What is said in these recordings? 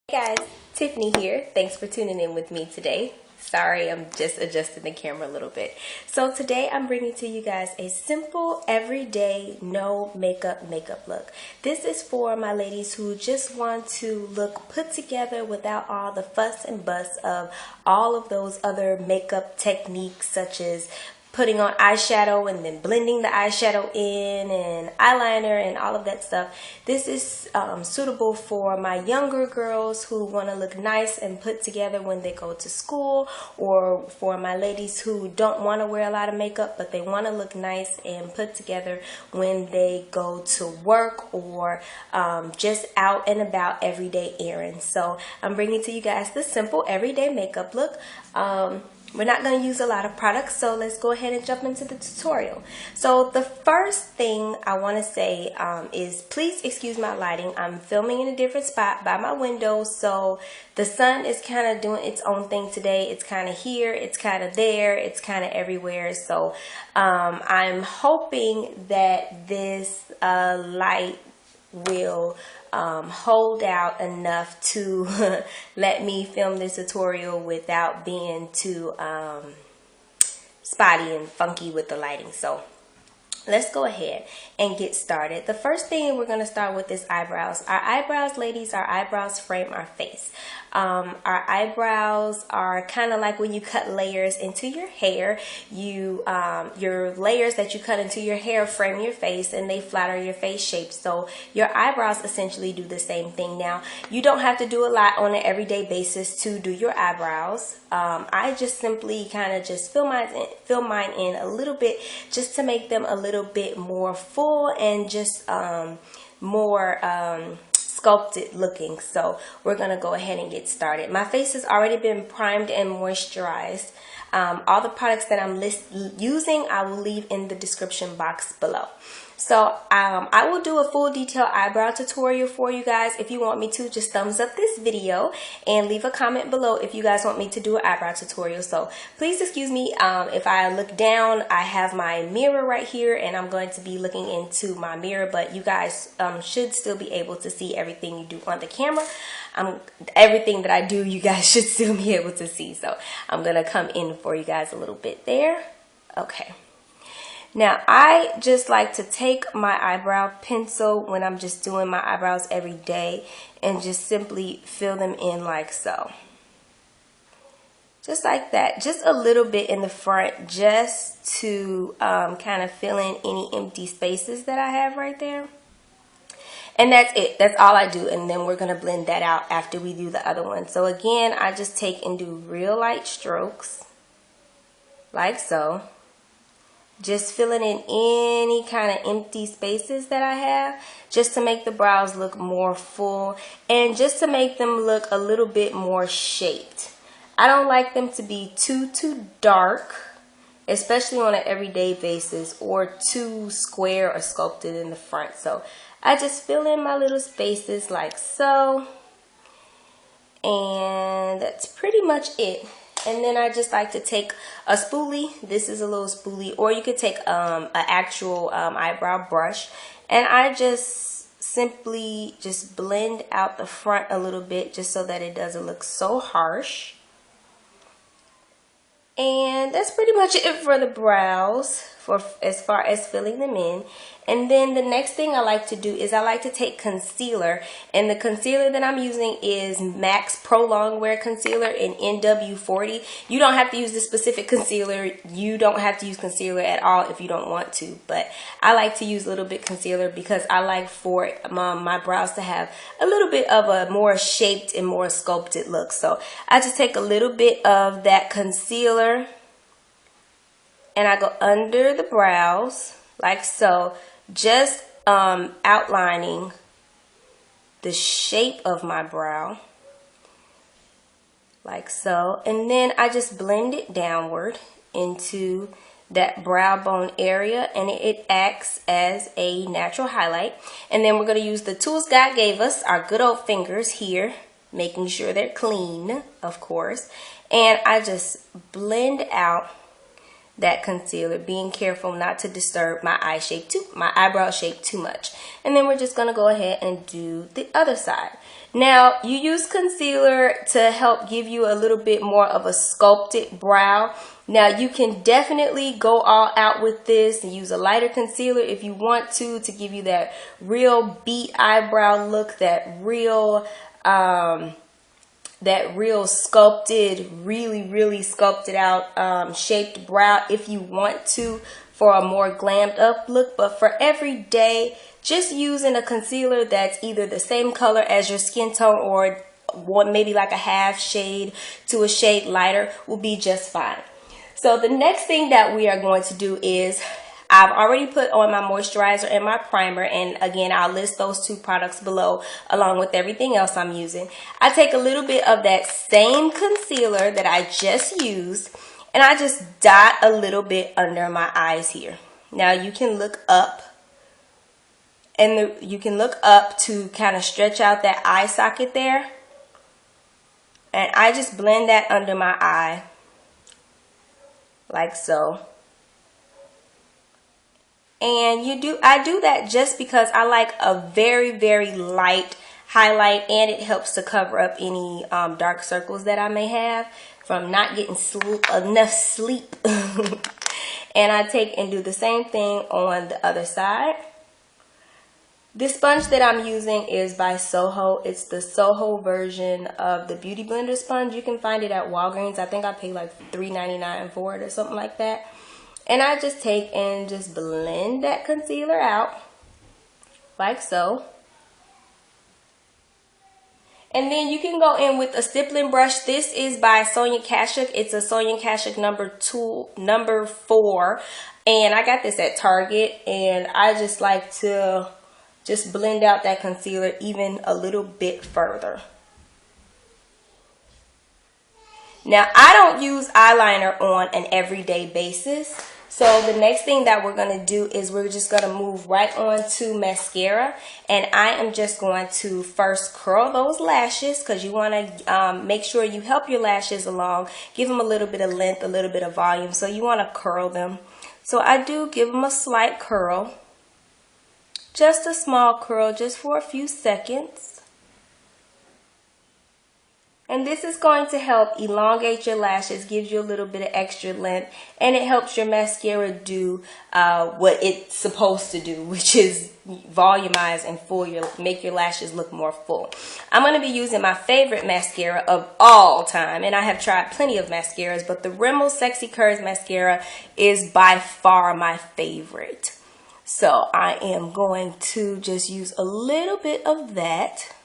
Hey guys, Tiffany here. Thanks for tuning in with me today. Sorry, I'm just adjusting the camera a little bit. So today I'm bringing to you guys a simple, everyday, no makeup look. This is for my ladies who just want to look put together without all the fuss and fuss of all of those other makeup techniques, such as putting on eyeshadow and then blending the eyeshadow in and eyeliner and all of that stuff. This is suitable for my younger girls who want to look nice and put together when they go to school, or for my ladies who don't want to wear a lot of makeup but they want to look nice and put together when they go to work or just out and about everyday errands. So I'm bringing to you guys the simple everyday makeup look. We're not going to use a lot of products, so let's go ahead and jump into the tutorial. So the first thing I want to say is please excuse my lighting. I'm filming in a different spot by my window, so the sun is kind of doing its own thing today. It's kind of here, it's kind of there, it's kind of everywhere. So I'm hoping that this light will hold out enough to let me film this tutorial without being too spotty and funky with the lighting. So let's go ahead and get started. The first thing we're going to start with is eyebrows. Our eyebrows, ladies, our eyebrows frame our face. Our eyebrows are kind of like when you cut layers into your hair. Your layers that you cut into your hair frame your face and they flatter your face shape. So your eyebrows essentially do the same thing. Now, you don't have to do a lot on an everyday basis to do your eyebrows. I just simply kind of just fill mine in a little bit just to make them a little bit more full and just more sculpted looking. So we're gonna go ahead and get started. My face has already been primed and moisturized. All the products that I'm using I will leave in the description box below. So I will do a full detailed eyebrow tutorial for you guys. If you want me to, just thumbs up this video and leave a comment below if you guys want me to do an eyebrow tutorial. So please excuse me if I look down. I have my mirror right here and I'm going to be looking into my mirror, but you guys should still be able to see everything you do on the camera. Everything that I do, you guys should still be able to see. So I'm gonna come in for you guys a little bit there. Okay. Now, I just like to take my eyebrow pencil when I'm just doing my eyebrows every day and just simply fill them in like so. Just like that. Just a little bit in the front just to kind of fill in any empty spaces that I have right there. And that's it. That's all I do. And then we're going to blend that out after we do the other one. So again, I just take and do real light strokes like so. Just filling in any kind of empty spaces that I have just to make the brows look more full and just to make them look a little bit more shaped. I don't like them to be too dark, especially on an everyday basis, or too square or sculpted in the front. So I just fill in my little spaces like so, and that's pretty much it. And then I just like to take a spoolie. This is a little spoolie, or you could take an actual eyebrow brush, and I just simply just blend out the front a little bit just so that it doesn't look so harsh. And that's pretty much it for the brows, for as far as filling them in. And then the next thing I like to do is I like to take concealer, and the concealer that I'm using is MAC's Pro Longwear Concealer in NW40. You don't have to use this specific concealer. You don't have to use concealer at all if you don't want to, but I like to use a little bit concealer because I like for my brows to have a little bit of a more shaped and more sculpted look. So I just take a little bit of that concealer and I go under the brows like so, just outlining the shape of my brow like so, and then I just blend it downward into that brow bone area, and it acts as a natural highlight. And then we're going to use the tools God gave us, our good old fingers here, making sure they're clean, of course, and I just blend out that concealer, being careful not to disturb my eyebrow shape too much. And then we're just going to go ahead and do the other side. Now, you use concealer to help give you a little bit more of a sculpted brow. Now, you can definitely go all out with this and use a lighter concealer if you want to give you that real beat eyebrow look, that real sculpted, really sculpted out shaped brow if you want to, for a more glammed up look. But for every day, just using a concealer that's either the same color as your skin tone or maybe like a half shade to a shade lighter will be just fine. So the next thing that we are going to do is, I've already put on my moisturizer and my primer, and again, I'll list those two products below along with everything else I'm using. I take a little bit of that same concealer that I just used, and I just dot a little bit under my eyes here. Now you can look up, and you can look up to kind of stretch out that eye socket there, and I just blend that under my eye like so. And I do that just because I like a very light highlight, and it helps to cover up any dark circles that I may have from not getting enough sleep. And I take and do the same thing on the other side. This sponge that I'm using is by Soho. It's the Soho version of the Beauty Blender sponge. You can find it at Walgreens. I think I paid like $3.99 for it or something like that. And I just take and just blend that concealer out like so. And then you can go in with a stippling brush. This is by Sonia Kashuk. It's a Sonia Kashuk number 4. And I got this at Target. And I just like to just blend out that concealer even a little bit further. Now, I don't use eyeliner on an everyday basis. So the next thing that we're going to do is we're just going to move right on to mascara. And I am just going to first curl those lashes, because you want to make sure you help your lashes along. Give them a little bit of length, a little bit of volume. So you want to curl them. So I do give them a slight curl. Just a small curl, just for a few seconds. And this is going to help elongate your lashes, gives you a little bit of extra length, and it helps your mascara do what it's supposed to do, which is volumize and make your lashes look more full. I'm going to be using my favorite mascara of all time, and I have tried plenty of mascaras, but the Rimmel Sexy Curves mascara is by far my favorite. So I am going to just use a little bit of that.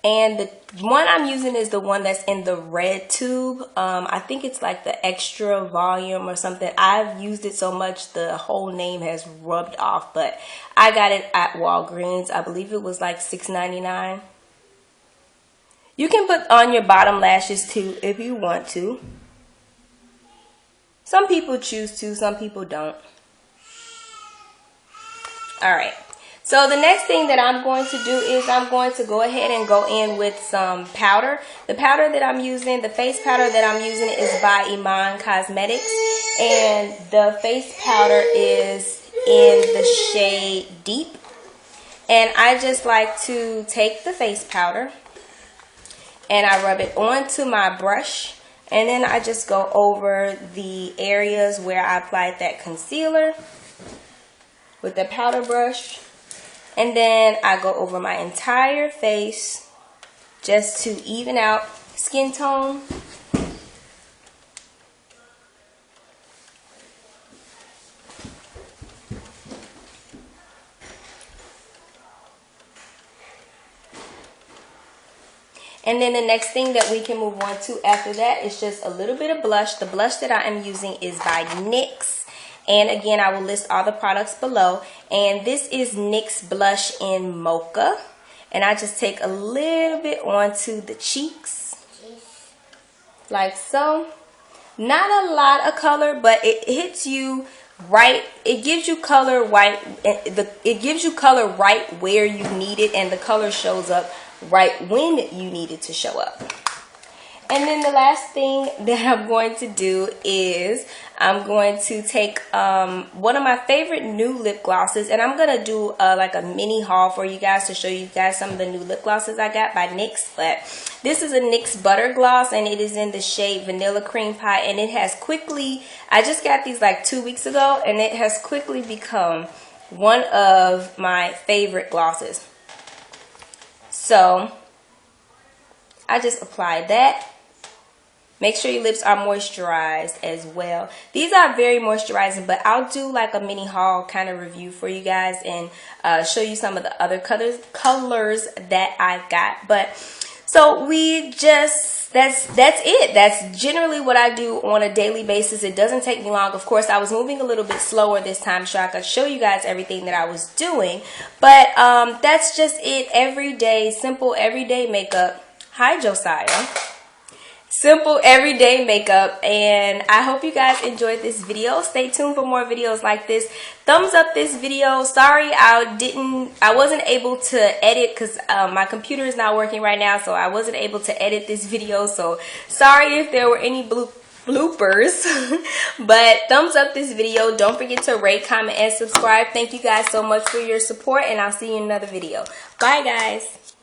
And the one I'm using is the one that's in the red tube. I think it's like the extra volume or something. I've used it so much the whole name has rubbed off, but I got it at Walgreens. I believe it was like $6.99. You can put on your bottom lashes too if you want to. Some people choose to, some people don't. Alright. So the next thing that I'm going to do is I'm going to go ahead and go in with some powder. The powder that I'm using, the face powder that I'm using is by Iman Cosmetics. And the face powder is in the shade Deep. And I just like to take the face powder and I rub it onto my brush. And then I just go over the areas where I applied that concealer with the powder brush. And then I go over my entire face just to even out skin tone. And then the next thing that we can move on to after that is just a little bit of blush. The blush that I am using is by NYX. And again, I will list all the products below. And this is NYX blush in Mocha. And I just take a little bit onto the cheeks. Like so. Not a lot of color, but it hits you right. It gives you color right. It gives you color right where you need it. And the color shows up right when you need it to show up. And then the last thing that I'm going to do is I'm going to take one of my favorite new lip glosses, and I'm going to do like a mini haul for you guys to show you guys some of the new lip glosses I got by NYX. But this is a NYX Butter Gloss, and it is in the shade Vanilla Cream Pie, and it has quickly, I just got these like 2 weeks ago, and it has quickly become one of my favorite glosses. So I just applied that. Make sure your lips are moisturized as well. These are very moisturizing, but I'll do like a mini haul kind of review for you guys and show you some of the other colors that I got. But so that's it. That's generally what I do on a daily basis. It doesn't take me long. Of course, I was moving a little bit slower this time so I could show you guys everything that I was doing. But that's just it. Everyday, simple everyday makeup. Hi, Josiah. Simple everyday makeup, and I hope you guys enjoyed this video. Stay tuned for more videos like this. Thumbs up this video. Sorry I wasn't able to edit because my computer is not working right now, so I wasn't able to edit this video. So sorry if there were any bloopers. But thumbs up this video. Don't forget to rate, comment, and subscribe. Thank you guys so much for your support, and I'll see you in another video. Bye guys.